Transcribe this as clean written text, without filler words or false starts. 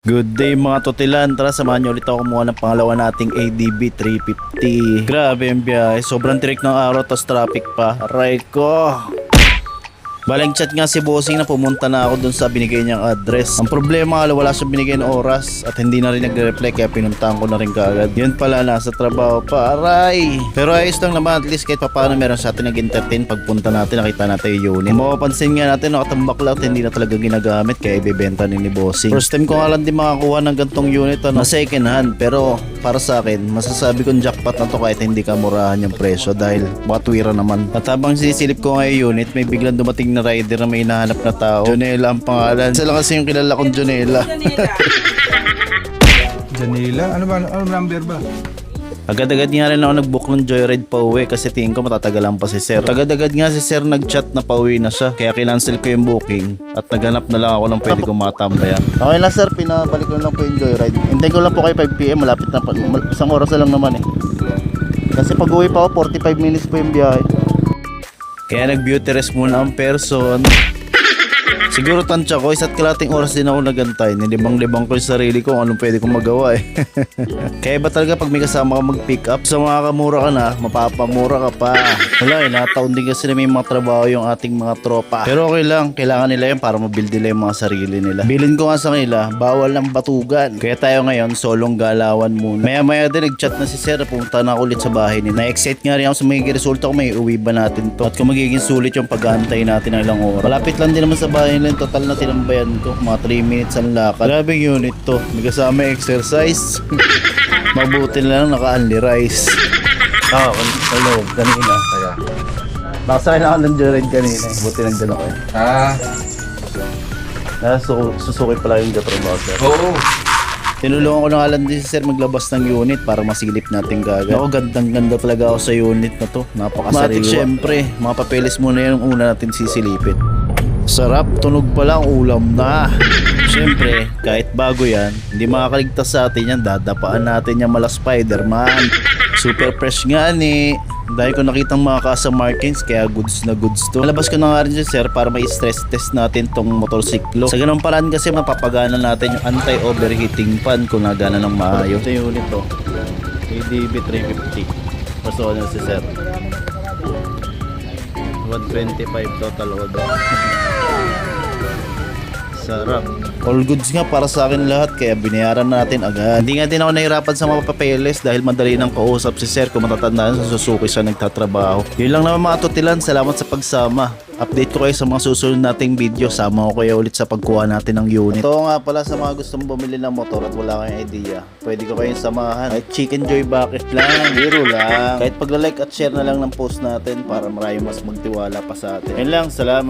Good day mga totilan, tara samahan nyo ulit ako kumuha ng pangalawa nating ADB 350. Grabe yung biyahe, sobrang tirik ng araw tas traffic pa. Aray ko. Balang chat nga si bossing na pumunta na ako dun sa binigay niyang address. Ang problema wala siyang binigay ng oras at hindi na rin nagre-reply kaya pinuntahan ko na rin kaagad. Yun pala, nasa trabaho pa, aray. Pero ayos lang naman, at least kahit paano meron sa atin nag-entertain pagpunta natin, nakita natin yung unit. Mapapansin nga natin nakatambak lang at hindi na talaga ginagamit kaya ibibenta ni bossing. First time ko nga lang din makakuha ng gantong unit na second hand, pero para sa akin masasabi kong jackpot na to kahit hindi ka murahan yung presyo dahil matwira naman. At habang sisilip ko nga yung unit, may biglang dumating na rider na may hinahanap na tao. Jonela ang pangalan. Isa lang kasi yung kilala kong Jonela. Janila? Ano ba? Ano number ba? Agad-agad nga rin ako nag-book ng joyride pa uwi kasi tingin ko matatagalan pa si sir. Agad-agad nga si sir nag-chat na pauwi na siya kaya kinancel ko yung booking at naghanap na lang ako ng pwede kong matambayan. Okay lang sir, pinabalik ko lang po yung joyride. Hintayin ko lang po kayo 5pm, malapit na pa. Isang oras na lang naman eh. Kasi pag uwi pa ako, 45 minutes po yung biyahe. Kaya nag-beauty rest muna ang person. Siguro tansya ko, isa't kalating oras din ako nagantay. Nilibang-libang ko yung sarili ko kung anong pwede kong magawa eh. Kaya ba talaga pag may kasama ka mag-pick up, sa mga kamura ka na, mapapamura ka pa. Wala eh, nataon din kasi na may mga trabaho yung ating mga tropa. Pero okay lang, kailangan nila yun para mabuild nila yung mga sarili nila. Bilin ko nga sa kanila, bawal ng batugan. Kaya tayo ngayon, solong galawan muna. Maya-maya din nag-chat na si sir, pumunta na ako ulit sa bahay nila. Na-excite nga rin ako sa magiging resulta kung may uwi ba natin to. At kung magiging sulit yung pag-aantay natin ng ilang oras. Malapit lang din naman sa bahay nila, total na tinambayan ko. Mga 3 minutes ang lakad. Grabing unit to. May kasama exercise. Mabuti na lang naka-only rice. Hello, kanina. Kaya. Nakasakay na ako ng joyride kanina. Buti nagdala ko Susuki pala yung katrabaho sir. Oo. Tinulungan ko na nga lang din si sir maglabas ng unit para masilip natin kagad. Ako, gandang-ganda talaga ako sa unit na to. Napakasariwa. Matik syempre, mga papeles muna yan ang una natin sisilipin. Sarap, tunog pa lang, ulam na. Syempre, kahit bago yan, hindi makakaligtas sa atin yan. Dadapaan natin yung mala Spider-Man. Super fresh nga ni. Dahil ko nakitang mga kasa markings, kaya goods na goods to. Nalabas ko na nga rin si sir para may stress test natin tong motorsiklo. Sa ganung paraan kasi mapapagana natin yung anti-overheating fan kung nagana ng maayos. Ito yung unit to, ADB 350. Paso na si sir. 125 total order. Sarap. All goods nga para sa akin lahat kaya binayaran natin agad. Hindi nga din ako nahirapan sa mga papeles dahil madali nang kausap si sir kung matatandaan sa Suzuki siya nagtatrabaho. Yun lang naman mga totilan, salamat sa pagsama. Update ko kayo sa mga susunod nating video. Sama ko kayo ulit sa pagkuha natin ng unit. Ito nga pala sa mga gustong bumili ng motor at wala kayong idea, pwede ko kayong samahan. Kahit chicken joy bucket lang, biro lang. Kahit pagla-like at share na lang ng post natin para marami mas magtiwala pa sa atin. Yun lang, salamat.